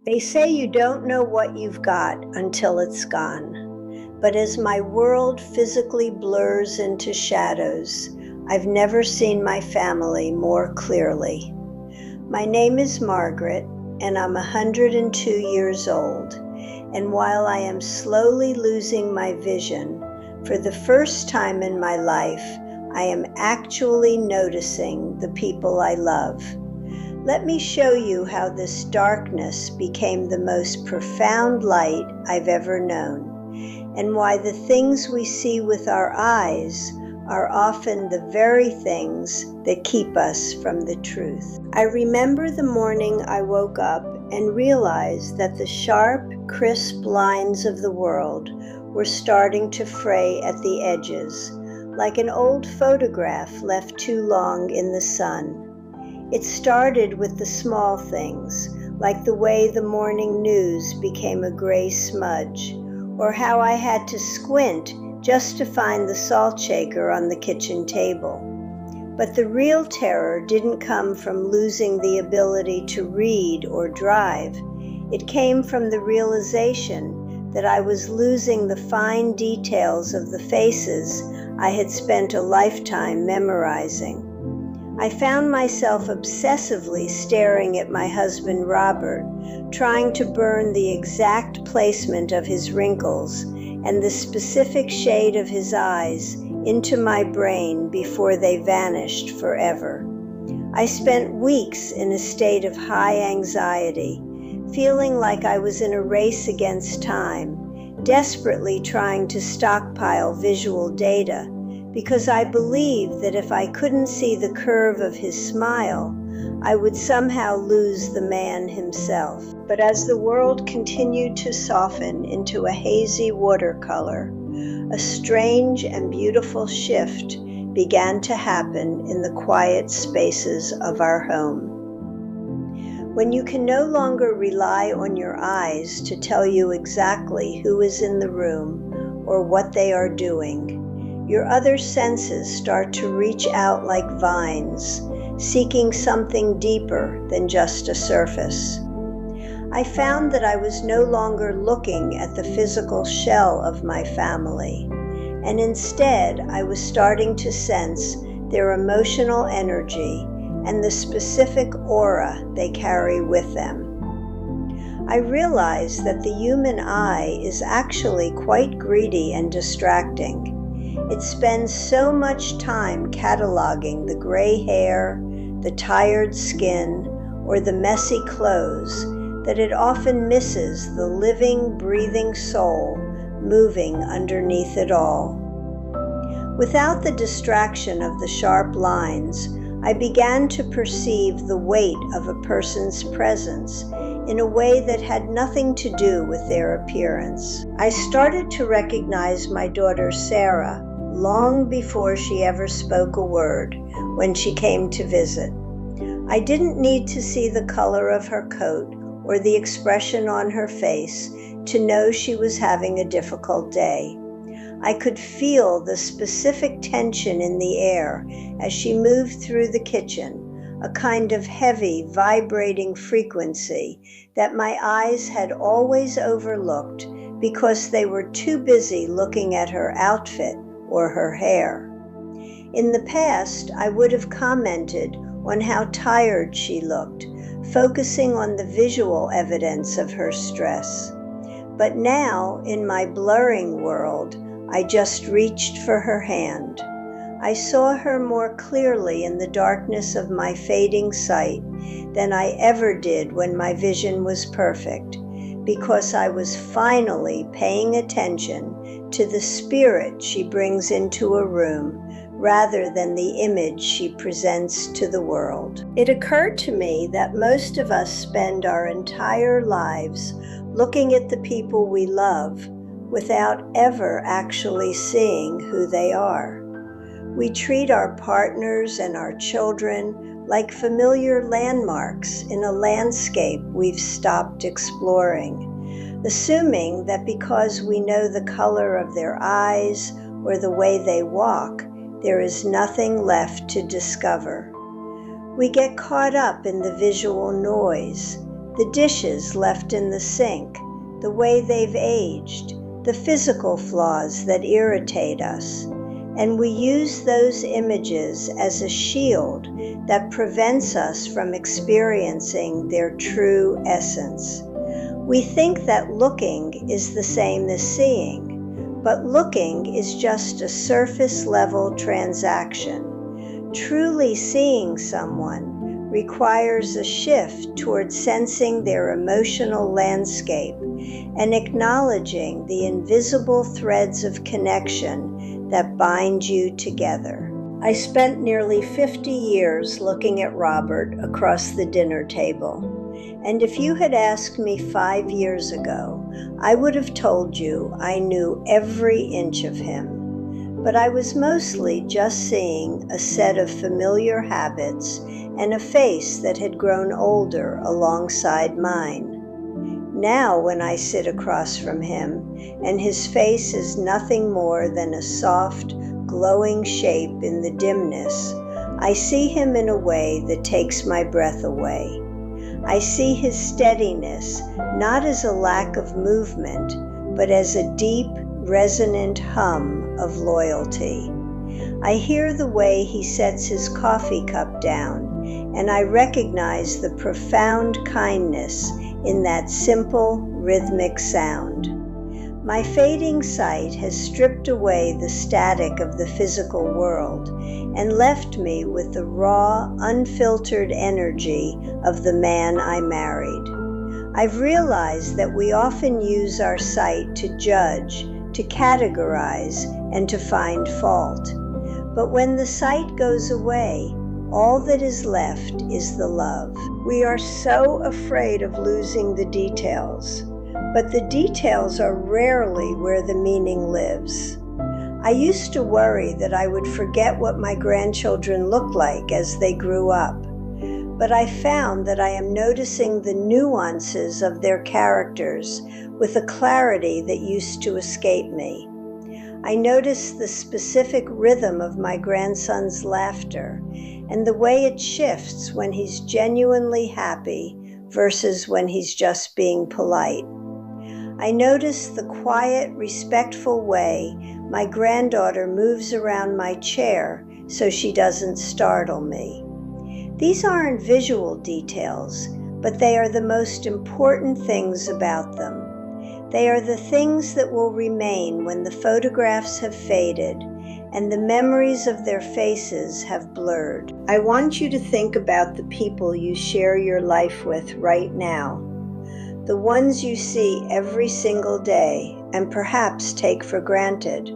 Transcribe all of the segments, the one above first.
They say you don't know what you've got until it's gone. But as my world physically blurs into shadows, I've never seen my family more clearly. My name is Margaret, and I'm 102 years old. And while I am slowly losing my vision, for the first time in my life, I am actually noticing the people I love. Let me show you how this darkness became the most profound light I've ever known, and why the things we see with our eyes are often the very things that keep us from the truth. I remember the morning I woke up and realized that the sharp, crisp lines of the world were starting to fray at the edges, like an old photograph left too long in the sun. It started with the small things, like the way the morning news became a gray smudge, or how I had to squint just to find the salt shaker on the kitchen table. But the real terror didn't come from losing the ability to read or drive. It came from the realization that I was losing the fine details of the faces I had spent a lifetime memorizing. I found myself obsessively staring at my husband Robert, trying to burn the exact placement of his wrinkles and the specific shade of his eyes into my brain before they vanished forever. I spent weeks in a state of high anxiety, feeling like I was in a race against time, desperately trying to stockpile visual data, because I believed that if I couldn't see the curve of his smile, I would somehow lose the man himself. But as the world continued to soften into a hazy watercolor, a strange and beautiful shift began to happen in the quiet spaces of our home. When you can no longer rely on your eyes to tell you exactly who is in the room or what they are doing, your other senses start to reach out like vines, seeking something deeper than just a surface. I found that I was no longer looking at the physical shell of my family, and instead I was starting to sense their emotional energy and the specific aura they carry with them. I realized that the human eye is actually quite greedy and distracting. It spends so much time cataloging the gray hair, the tired skin, or the messy clothes that it often misses the living, breathing soul moving underneath it all. Without the distraction of the sharp lines, I began to perceive the weight of a person's presence in a way that had nothing to do with their appearance. I started to recognize my daughter Sarah long before she ever spoke a word when she came to visit. I didn't need to see the color of her coat or the expression on her face to know she was having a difficult day. I could feel the specific tension in the air as she moved through the kitchen, a kind of heavy, vibrating frequency that my eyes had always overlooked because they were too busy looking at her outfit or her hair. In the past, I would have commented on how tired she looked, focusing on the visual evidence of her stress. But now, in my blurring world, I just reached for her hand. I saw her more clearly in the darkness of my fading sight than I ever did when my vision was perfect, because I was finally paying attention to the spirit she brings into a room rather than the image she presents to the world. It occurred to me that most of us spend our entire lives looking at the people we love without ever actually seeing who they are. We treat our partners and our children like familiar landmarks in a landscape we've stopped exploring, assuming that because we know the color of their eyes or the way they walk, there is nothing left to discover. We get caught up in the visual noise, the dishes left in the sink, the way they've aged, the physical flaws that irritate us, and we use those images as a shield that prevents us from experiencing their true essence. We think that looking is the same as seeing, but looking is just a surface-level transaction. Truly seeing someone requires a shift towards sensing their emotional landscape and acknowledging the invisible threads of connection that bind you together. I spent nearly 50 years looking at Robert across the dinner table, and if you had asked me 5 years ago, I would have told you I knew every inch of him. But I was mostly just seeing a set of familiar habits and a face that had grown older alongside mine. Now, when I sit across from him, and his face is nothing more than a soft, glowing shape in the dimness, I see him in a way that takes my breath away. I see his steadiness not as a lack of movement, but as a deep, resonant hum of loyalty. I hear the way he sets his coffee cup down, and I recognize the profound kindness in that simple, rhythmic sound. My fading sight has stripped away the static of the physical world and left me with the raw, unfiltered energy of the man I married. I've realized that we often use our sight to judge, to categorize, and to find fault. But when the sight goes away, all that is left is the love. We are so afraid of losing the details, but the details are rarely where the meaning lives. I used to worry that I would forget what my grandchildren looked like as they grew up, but I found that I am noticing the nuances of their characters with a clarity that used to escape me. I notice the specific rhythm of my grandson's laughter and the way it shifts when he's genuinely happy versus when he's just being polite. I notice the quiet, respectful way my granddaughter moves around my chair so she doesn't startle me. These aren't visual details, but they are the most important things about them. They are the things that will remain when the photographs have faded and the memories of their faces have blurred. I want you to think about the people you share your life with right now, the ones you see every single day and perhaps take for granted.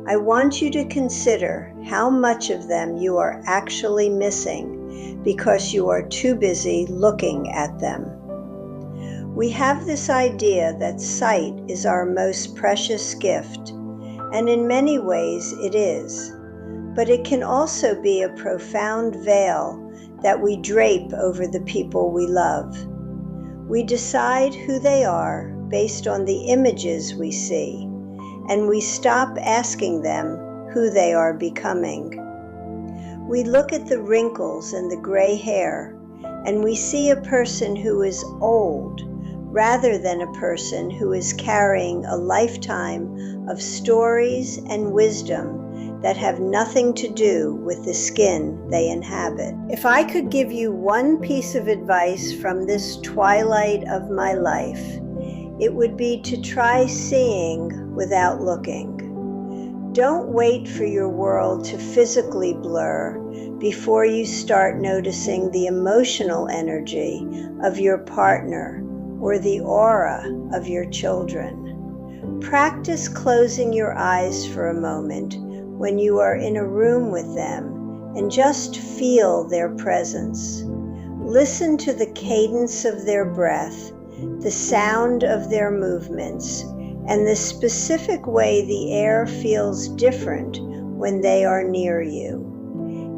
I want you to consider how much of them you are actually missing because you are too busy looking at them. We have this idea that sight is our most precious gift, and in many ways it is, but it can also be a profound veil that we drape over the people we love. We decide who they are based on the images we see, and we stop asking them who they are becoming. We look at the wrinkles and the gray hair, and we see a person who is old, rather than a person who is carrying a lifetime of stories and wisdom that have nothing to do with the skin they inhabit. If I could give you one piece of advice from this twilight of my life, it would be to try seeing without looking. Don't wait for your world to physically blur before you start noticing the emotional energy of your partner or the aura of your children. Practice closing your eyes for a moment when you are in a room with them and just feel their presence. Listen to the cadence of their breath, the sound of their movements, and the specific way the air feels different when they are near you.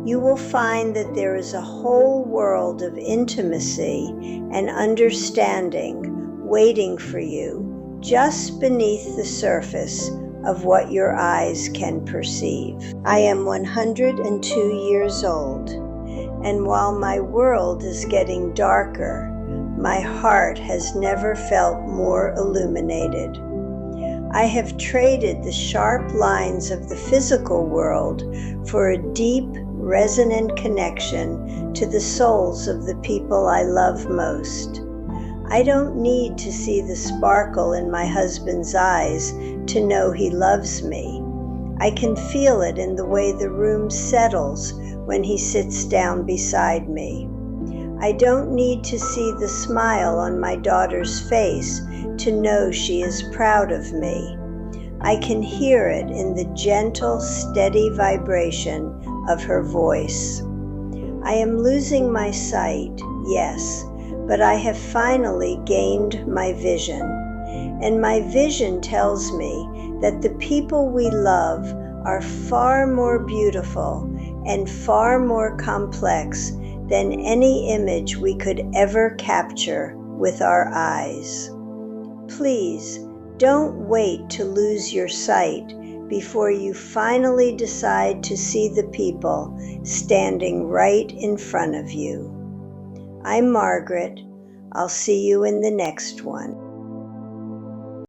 You will find that there is a whole world of intimacy and understanding waiting for you just beneath the surface of what your eyes can perceive. I am 102 years old, and while my world is getting darker, My heart has never felt more illuminated. I have traded the sharp lines of the physical world for a deep, resonant connection to the souls of the people I love most. I don't need to see the sparkle in my husband's eyes to know he loves me. I can feel it in the way the room settles when he sits down beside me. I don't need to see the smile on my daughter's face to know she is proud of me. I can hear it in the gentle, steady vibration of her voice. I am losing my sight, yes, but I have finally gained my vision. And my vision tells me that the people we love are far more beautiful and far more complex than any image we could ever capture with our eyes. Please, don't wait to lose your sight before you finally decide to see the people standing right in front of you. I'm Margaret. I'll see you in the next one.